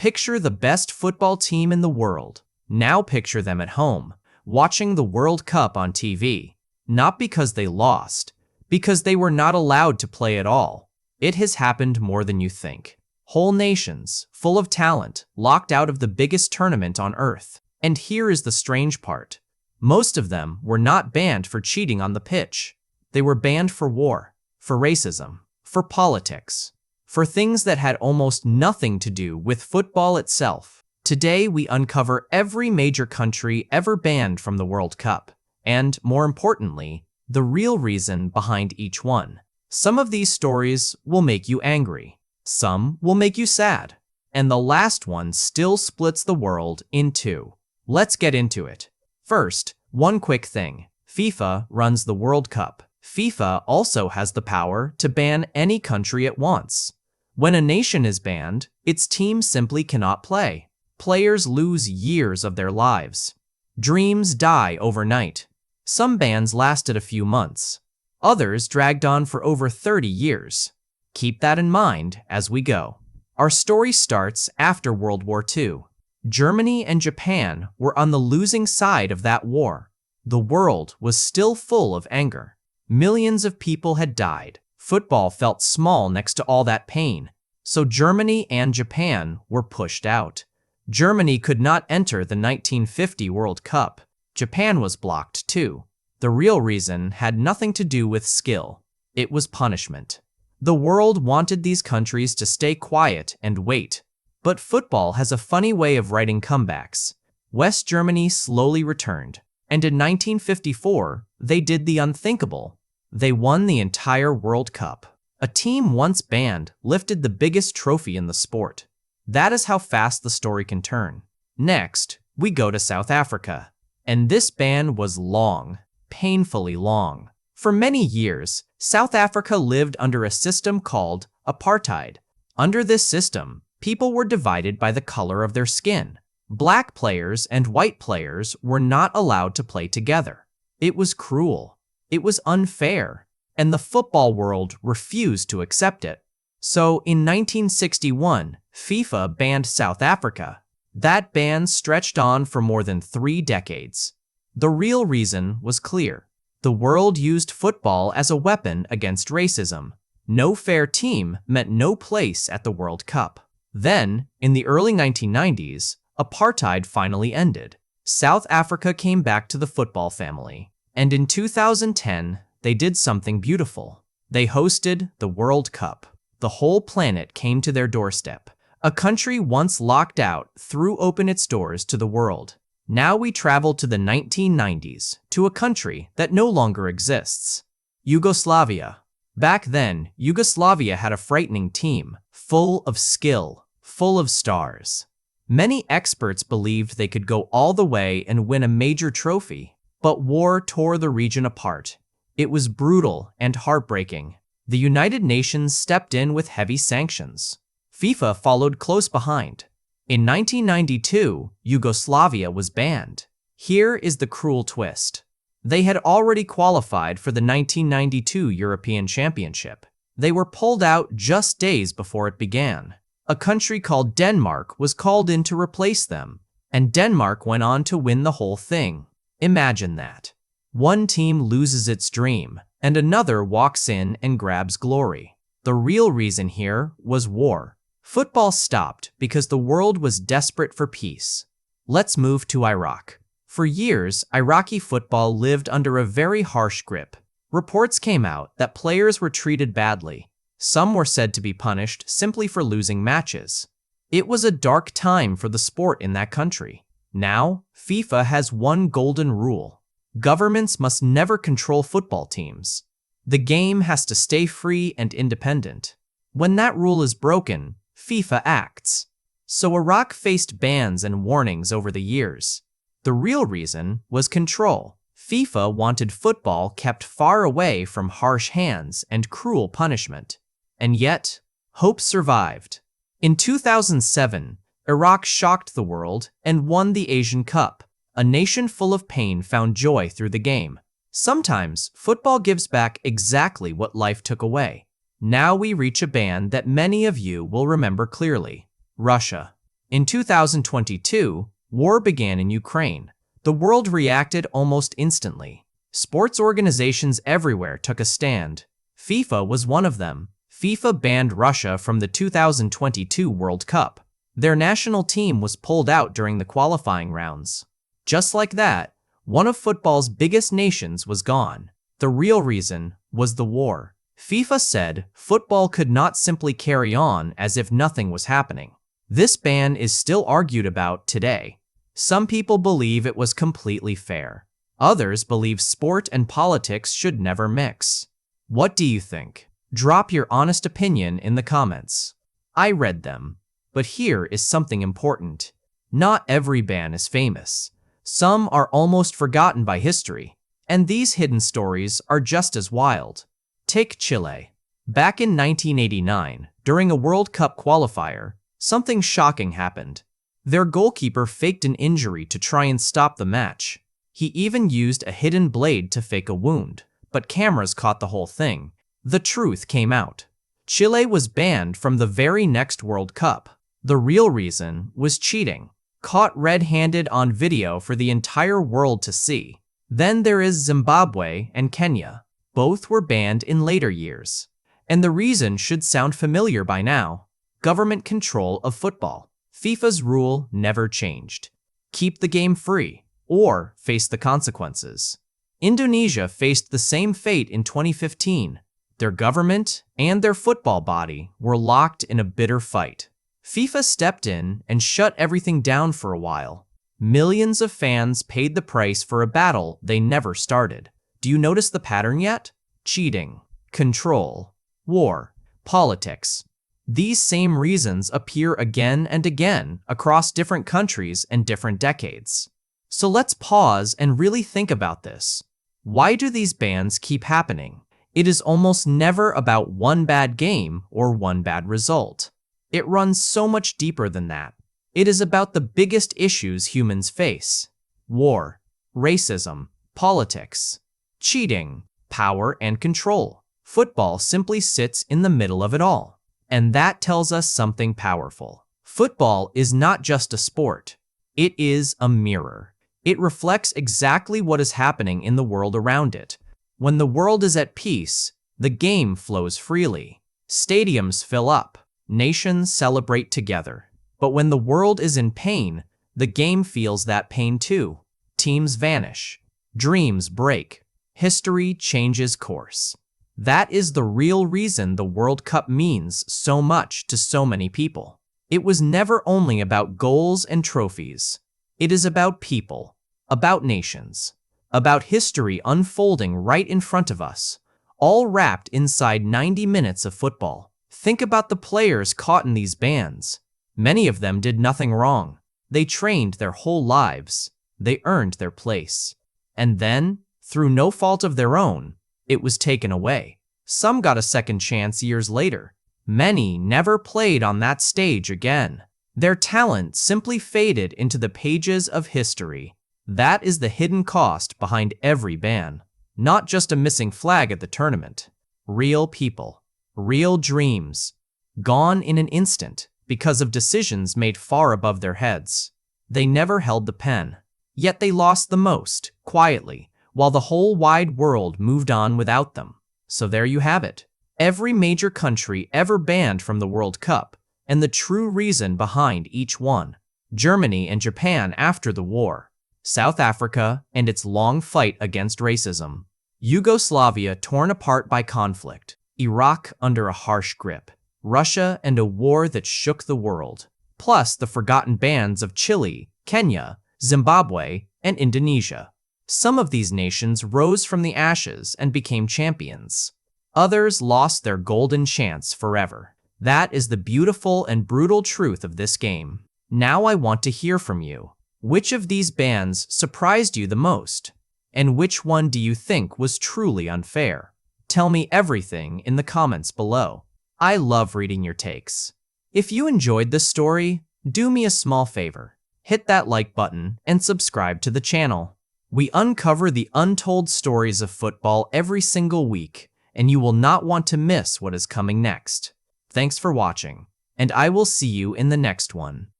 Picture the best football team in the world. Now picture them at home, watching the World Cup on TV. Not because they lost, because they were not allowed to play at all. It has happened more than you think. Whole nations, full of talent, locked out of the biggest tournament on earth. And here is the strange part. Most of them were not banned for cheating on the pitch. They were banned for war, for racism, for politics, for things that had almost nothing to do with football itself. Today, we uncover every major country ever banned from the World Cup, and, more importantly, the real reason behind each one. Some of these stories will make you angry. Some will make you sad. And the last one still splits the world in two. Let's get into it. First, one quick thing. FIFA runs the World Cup. FIFA also has the power to ban any country it wants. When a nation is banned, its team simply cannot play. Players lose years of their lives. Dreams die overnight. Some bans lasted a few months. Others dragged on for over 30 years. Keep that in mind as we go. Our story starts after World War II. Germany and Japan were on the losing side of that war. The world was still full of anger. Millions of people had died. Football felt small next to all that pain. So Germany and Japan were pushed out. Germany could not enter the 1950 World Cup. Japan was blocked too. The real reason had nothing to do with skill. It was punishment. The world wanted these countries to stay quiet and wait. But football has a funny way of writing comebacks. West Germany slowly returned, and in 1954, they did the unthinkable. They won the entire World Cup. A team once banned lifted the biggest trophy in the sport. That is how fast the story can turn. Next, we go to South Africa. And this ban was long, painfully long. For many years, South Africa lived under a system called Apartheid. Under this system, people were divided by the color of their skin. Black players and white players were not allowed to play together. It was cruel. It was unfair. And the football world refused to accept it. So in 1961, FIFA banned South Africa. That ban stretched on for more than 3 decades. The real reason was clear. The world used football as a weapon against racism. No fair team meant no place at the World Cup. Then, in the early 1990s, apartheid finally ended. South Africa came back to the football family. And in 2010, they did something beautiful. They hosted the World Cup. The whole planet came to their doorstep. A country once locked out threw open its doors to the world. Now we travel to the 1990s, to a country that no longer exists. Yugoslavia. Back then, Yugoslavia had a frightening team, full of skill, full of stars. Many experts believed they could go all the way and win a major trophy, but war tore the region apart. It was brutal and heartbreaking. The United Nations stepped in with heavy sanctions. FIFA followed close behind. In 1992, Yugoslavia was banned. Here is the cruel twist. They had already qualified for the 1992 European Championship. They were pulled out just days before it began. A country called Denmark was called in to replace them, and Denmark went on to win the whole thing. Imagine that. One team loses its dream, and another walks in and grabs glory. The real reason here was war. Football stopped because the world was desperate for peace. Let's move to Iraq. For years, Iraqi football lived under a very harsh grip. Reports came out that players were treated badly. Some were said to be punished simply for losing matches. It was a dark time for the sport in that country. Now, FIFA has one golden rule. Governments must never control football teams. The game has to stay free and independent. When that rule is broken, FIFA acts. So Iraq faced bans and warnings over the years. The real reason was control. FIFA wanted football kept far away from harsh hands and cruel punishment. And yet, hope survived. In 2007, Iraq shocked the world and won the Asian Cup. A nation full of pain found joy through the game. Sometimes, football gives back exactly what life took away. Now we reach a ban that many of you will remember clearly. Russia. In 2022, war began in Ukraine. The world reacted almost instantly. Sports organizations everywhere took a stand. FIFA was one of them. FIFA banned Russia from the 2022 World Cup. Their national team was pulled out during the qualifying rounds. Just like that, one of football's biggest nations was gone. The real reason was the war. FIFA said football could not simply carry on as if nothing was happening. This ban is still argued about today. Some people believe it was completely fair. Others believe sport and politics should never mix. What do you think? Drop your honest opinion in the comments. I read them. But here is something important. Not every ban is famous. Some are almost forgotten by history. And these hidden stories are just as wild. Take Chile. Back in 1989, during a World Cup qualifier, something shocking happened. Their goalkeeper faked an injury to try and stop the match. He even used a hidden blade to fake a wound, but cameras caught the whole thing. The truth came out. Chile was banned from the very next World Cup. The real reason was cheating, caught red-handed on video for the entire world to see. Then there is Zimbabwe and Kenya. Both were banned in later years. And the reason should sound familiar by now. Government control of football. FIFA's rule never changed. Keep the game free, or face the consequences. Indonesia faced the same fate in 2015. Their government and their football body were locked in a bitter fight. FIFA stepped in and shut everything down for a while. Millions of fans paid the price for a battle they never started. Do you notice the pattern yet? Cheating, control, war, politics. These same reasons appear again and again across different countries and different decades. So let's pause and really think about this. Why do these bans keep happening? It is almost never about one bad game or one bad result. It runs so much deeper than that. It is about the biggest issues humans face: war, racism, politics, cheating, power, and control. Football simply sits in the middle of it all. And that tells us something powerful. Football is not just a sport. It is a mirror. It reflects exactly what is happening in the world around it. When the world is at peace, the game flows freely. Stadiums fill up. Nations celebrate together. But when the world is in pain, the game feels that pain too. Teams vanish. Dreams break. History changes course. That is the real reason the World Cup means so much to so many people. It was never only about goals and trophies. It is about people, about nations, about history unfolding right in front of us, all wrapped inside 90 minutes of football. Think about the players caught in these bans. Many of them did nothing wrong. They trained their whole lives. They earned their place. And then, through no fault of their own, it was taken away. Some got a second chance years later. Many never played on that stage again. Their talent simply faded into the pages of history. That is the hidden cost behind every ban. Not just a missing flag at the tournament. Real people. Real dreams. Gone in an instant because of decisions made far above their heads. They never held the pen. Yet they lost the most, quietly, while the whole wide world moved on without them. So there you have it. Every major country ever banned from the World Cup, and the true reason behind each one. Germany and Japan after the war. South Africa and its long fight against racism. Yugoslavia torn apart by conflict. Iraq under a harsh grip. Russia and a war that shook the world. Plus the forgotten bans of Chile, Kenya, Zimbabwe, and Indonesia. Some of these nations rose from the ashes and became champions. Others lost their golden chance forever. That is the beautiful and brutal truth of this game. Now I want to hear from you. Which of these bans surprised you the most? And which one do you think was truly unfair? Tell me everything in the comments below. I love reading your takes. If you enjoyed this story, do me a small favor. Hit that like button and subscribe to the channel. We uncover the untold stories of football every single week, and you will not want to miss what is coming next. Thanks for watching, and I will see you in the next one.